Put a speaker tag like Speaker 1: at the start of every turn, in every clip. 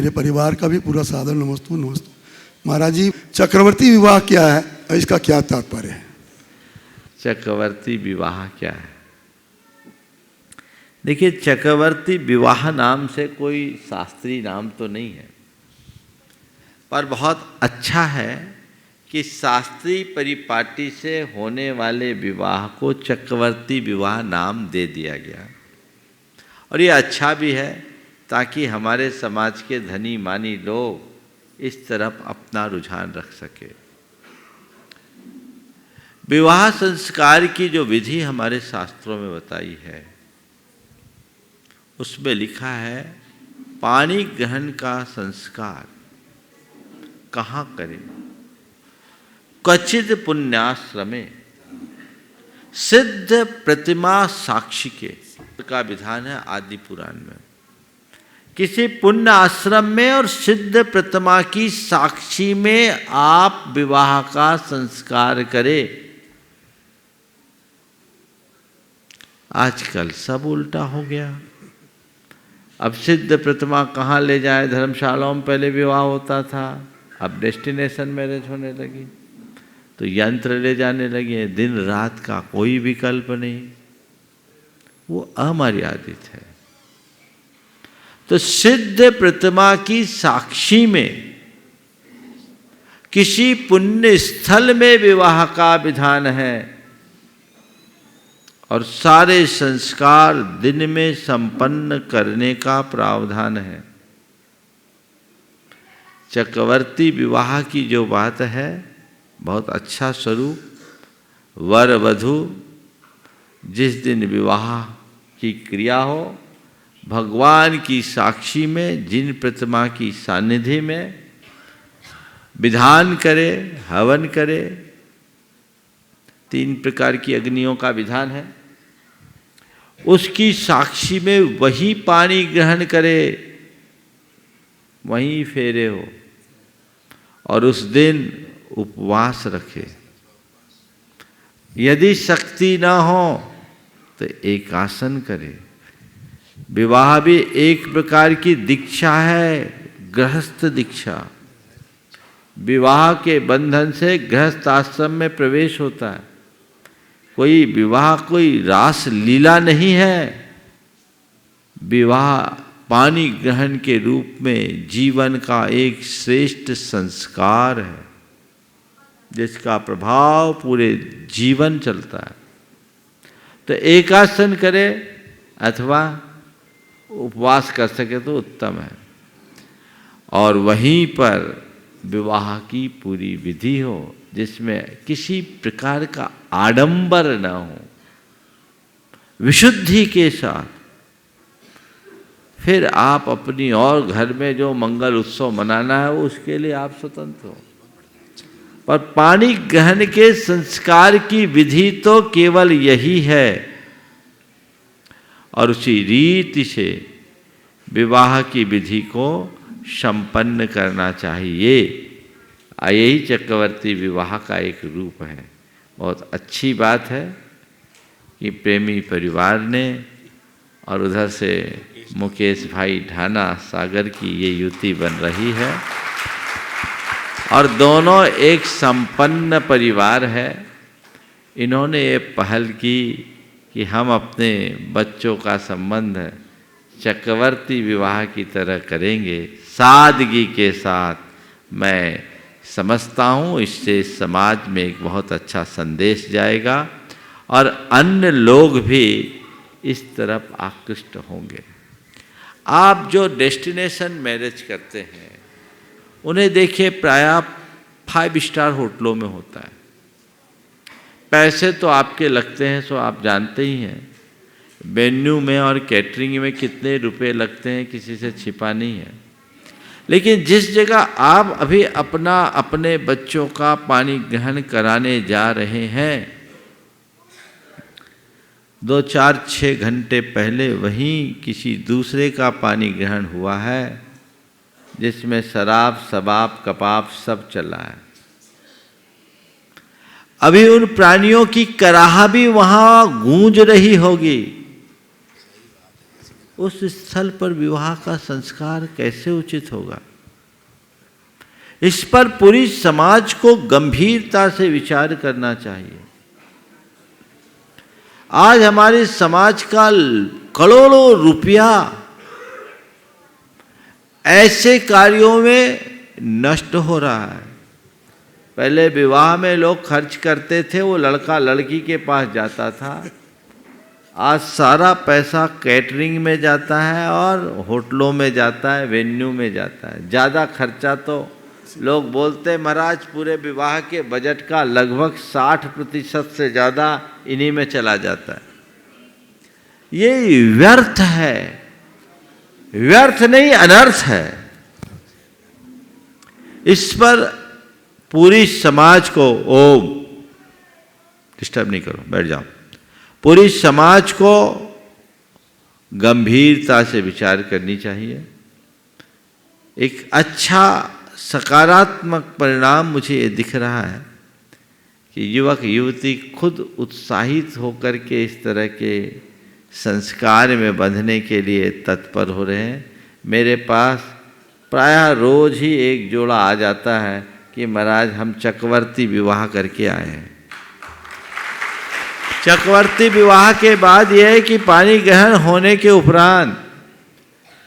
Speaker 1: मेरे परिवार का भी पूरा सादर नमस्तु नमस्तु। महाराज जी, चक्रवर्ती विवाह क्या है और इसका क्या तात्पर्य है?
Speaker 2: चक्रवर्ती विवाह क्या है? देखिए, चक्रवर्ती विवाह नाम से कोई शास्त्रीय नाम तो नहीं है, पर बहुत अच्छा है कि शास्त्रीय परिपाटी से होने वाले विवाह को चक्रवर्ती विवाह नाम दे दिया गया। और ये अच्छा भी है ताकि हमारे समाज के धनी मानी लोग इस तरफ अपना रुझान रख सके। विवाह संस्कार की जो विधि हमारे शास्त्रों में बताई है उसमें लिखा है, पाणी ग्रहण का संस्कार कहाँ करें? क्वचित पुण्याश्रमे सिद्ध प्रतिमा साक्षी के का विधान है आदि पुराण में। किसी पुण्य आश्रम में और सिद्ध प्रतिमा की साक्षी में आप विवाह का संस्कार करें। आजकल सब उल्टा हो गया। अब सिद्ध प्रतिमा कहाँ ले जाए? धर्मशालाओं में पहले विवाह होता था, अब डेस्टिनेशन मैरिज होने लगी, तो यंत्र ले जाने लगे। दिन रात का कोई विकल्प नहीं, वो अमर्यादित है। तो सिद्ध प्रतिमा की साक्षी में किसी पुण्य स्थल में विवाह का विधान है और सारे संस्कार दिन में संपन्न करने का प्रावधान है। चक्रवर्ती विवाह की जो बात है, बहुत अच्छा स्वरूप। वर वधू जिस दिन विवाह की क्रिया हो, भगवान की साक्षी में जिन प्रतिमा की सानिध्य में विधान करे, हवन करे। 3 प्रकार की अग्नियों का विधान है। उसकी साक्षी में वही पानी ग्रहण करे, वहीं फेरे हो और उस दिन उपवास रखे। यदि शक्ति ना हो तो एकासन करे। विवाह भी एक प्रकार की दीक्षा है, गृहस्थ दीक्षा। विवाह के बंधन से गृहस्थ आश्रम में प्रवेश होता है। कोई विवाह कोई रास लीला नहीं है। विवाह पानी ग्रहण के रूप में जीवन का एक श्रेष्ठ संस्कार है, जिसका प्रभाव पूरे जीवन चलता है। तो एकासन करे अथवा उपवास कर सके तो उत्तम है। और वहीं पर विवाह की पूरी विधि हो, जिसमें किसी प्रकार का आडंबर न हो, विशुद्धि के साथ। फिर आप अपनी और घर में जो मंगल उत्सव मनाना है उसके लिए आप स्वतंत्र हो, पर पानी ग्रहण के संस्कार की विधि तो केवल यही है। और उसी रीति से विवाह की विधि को संपन्न करना चाहिए। यही चक्रवर्ती विवाह का एक रूप है। बहुत अच्छी बात है कि प्रेमी परिवार ने और उधर से मुकेश भाई ढाना सागर की ये युति बन रही है और दोनों एक संपन्न परिवार है। इन्होंने ये पहल की कि हम अपने बच्चों का संबंध चक्रवर्ती विवाह की तरह करेंगे, सादगी के साथ। मैं समझता हूँ इससे समाज में एक बहुत अच्छा संदेश जाएगा और अन्य लोग भी इस तरफ आकृष्ट होंगे। आप जो डेस्टिनेशन मैरिज करते हैं उन्हें देखिए, प्रायः 5 स्टार होटलों में होता है। पैसे तो आपके लगते हैं, सो आप जानते ही हैं। वेन्यू में और कैटरिंग में कितने रुपए लगते हैं, किसी से छिपा नहीं है। लेकिन जिस जगह आप अभी अपने बच्चों का पानी ग्रहण कराने जा रहे हैं, 2, 4, 6 घंटे पहले वहीं किसी दूसरे का पानी ग्रहण हुआ है, जिसमें शराब, शबाब, कबाब सब चला है। अभी उन प्राणियों की कराह भी वहां गूंज रही होगी। उस स्थल पर विवाह का संस्कार कैसे उचित होगा? इस पर पूरी समाज को गंभीरता से विचार करना चाहिए। आज हमारे समाज का करोड़ों रुपया ऐसे कार्यों में नष्ट हो रहा है। पहले विवाह में लोग खर्च करते थे, वो लड़का लड़की के पास जाता था। आज सारा पैसा कैटरिंग में जाता है और होटलों में जाता है, वेन्यू में जाता है। ज़्यादा खर्चा तो लोग बोलते महाराज पूरे विवाह के बजट का लगभग 60% से ज़्यादा इन्हीं में चला जाता है। ये व्यर्थ है, व्यर्थ नहीं अनर्थ है। इस पर पूरी समाज को, ओम डिस्टर्ब नहीं करो, बैठ जाओ, पूरी समाज को गंभीरता से विचार करनी चाहिए। एक अच्छा सकारात्मक परिणाम मुझे ये दिख रहा है कि युवक युवती खुद उत्साहित होकर के इस तरह के संस्कार में बंधने के लिए तत्पर हो रहे हैं। मेरे पास प्रायः रोज ही एक जोड़ा आ जाता है कि महाराज हम चक्रवर्ती विवाह करके आए हैं। चक्रवर्ती विवाह के बाद यह है कि पानी ग्रहण होने के उपरांत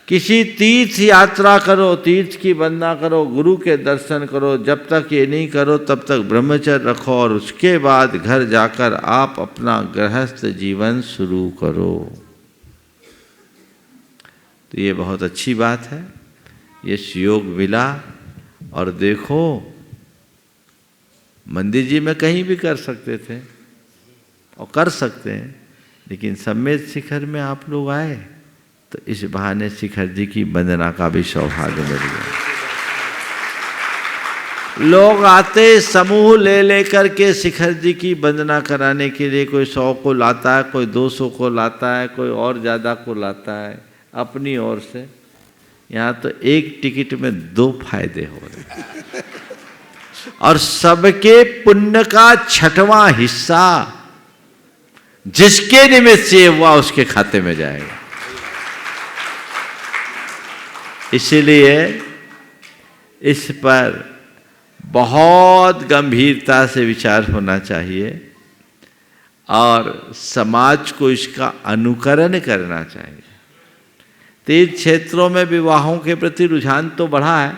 Speaker 2: किसी तीर्थ यात्रा करो, तीर्थ की वंदना करो, गुरु के दर्शन करो। जब तक ये नहीं करो तब तक ब्रह्मचर्य रखो और उसके बाद घर जाकर आप अपना गृहस्थ जीवन शुरू करो। तो ये बहुत अच्छी बात है, ये योग मिला। और देखो मंदिर जी में कहीं भी कर सकते थे और कर सकते हैं, लेकिन सम्मेद शिखर में आप लोग आए तो इस बहाने शिखर जी की वंदना का भी सौभाग्य मिल गया। लोग आते समूह ले लेकर के शिखर जी की वंदना कराने के लिए, कोई 100 को लाता है, कोई 200 को लाता है, कोई और ज़्यादा को लाता है अपनी ओर से। यहाँ तो एक टिकट में 2 फायदे हो रहे और सबके पुण्य का 6वां हिस्सा जिसके निमित्त से हुआ उसके खाते में जाएगा। इसलिए इस पर बहुत गंभीरता से विचार होना चाहिए और समाज को इसका अनुकरण करना चाहिए। तीर्थ क्षेत्रों में विवाहों के प्रति रुझान तो बढ़ा है,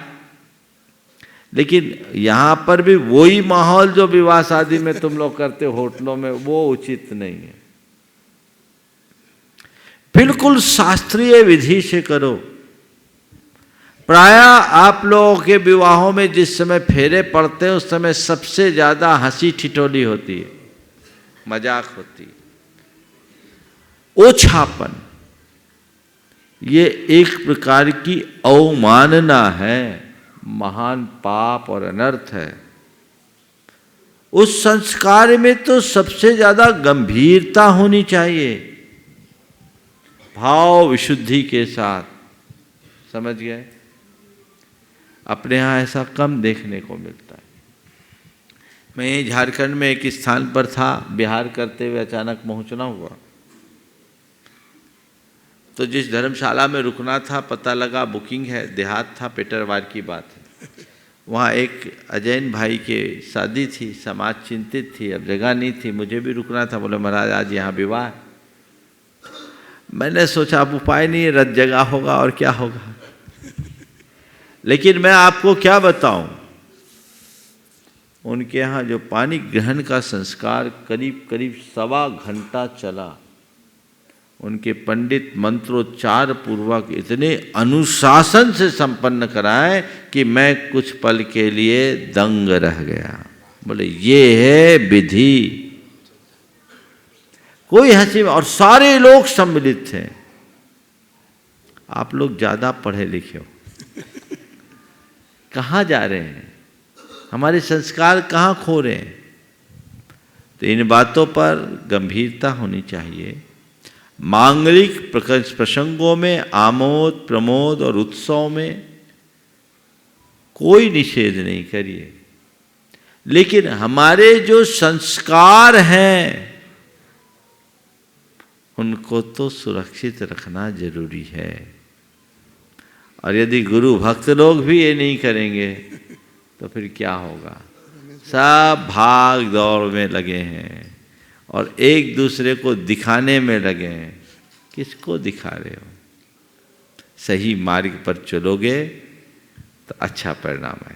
Speaker 2: लेकिन यहाँ पर भी वही माहौल जो विवाह शादी में तुम लोग करते हो होटलों में, वो उचित नहीं है। बिल्कुल शास्त्रीय विधि से करो। प्रायः आप लोगों के विवाहों में जिस समय फेरे पड़ते हैं उस समय सबसे ज़्यादा हंसी ठिठोली होती है, मजाक होती है, ओछापन। ये एक प्रकार की अवमानना है, महान पाप और अनर्थ है। उस संस्कार में तो सबसे ज़्यादा गंभीरता होनी चाहिए, भाव विशुद्धि के साथ। समझ गए? अपने यहाँ ऐसा कम देखने को मिलता है। मैं झारखंड में एक स्थान पर था, बिहार करते हुए अचानक पहुँचना हुआ। तो जिस धर्मशाला में रुकना था पता लगा बुकिंग है, देहात था, पेटरवार की बात है। वहाँ एक अजैन भाई के शादी थी, समाज चिंतित थी, अब जगह नहीं थी, मुझे भी रुकना था। बोले महाराज आज यहाँ विवाह। मैंने सोचा अब उपाय नहीं है, रद्द जगह होगा और क्या होगा। लेकिन मैं आपको क्या बताऊं, उनके यहाँ जो पानी ग्रहण का संस्कार करीब करीब 1.25 घंटा चला। उनके पंडित मंत्रोच्चार पूर्वक इतने अनुशासन से संपन्न कराए कि मैं कुछ पल के लिए दंग रह गया। बोले ये है विधि। कोई हंसी, और सारे लोग सम्मिलित थे। आप लोग ज़्यादा पढ़े लिखे हो, कहाँ जा रहे हैं, हमारे संस्कार कहाँ खो रहे हैं। तो इन बातों पर गंभीरता होनी चाहिए। मांगलिक प्रसंगों में आमोद प्रमोद और उत्सव में कोई निषेध नहीं करिए, लेकिन हमारे जो संस्कार हैं उनको तो सुरक्षित रखना जरूरी है। और यदि गुरु भक्त लोग भी ये नहीं करेंगे तो फिर क्या होगा? सब भाग दौड़ में लगे हैं और एक दूसरे को दिखाने में लगे हैं। किसको दिखा रहे हो? सही मार्ग पर चलोगे तो अच्छा परिणाम आएगा।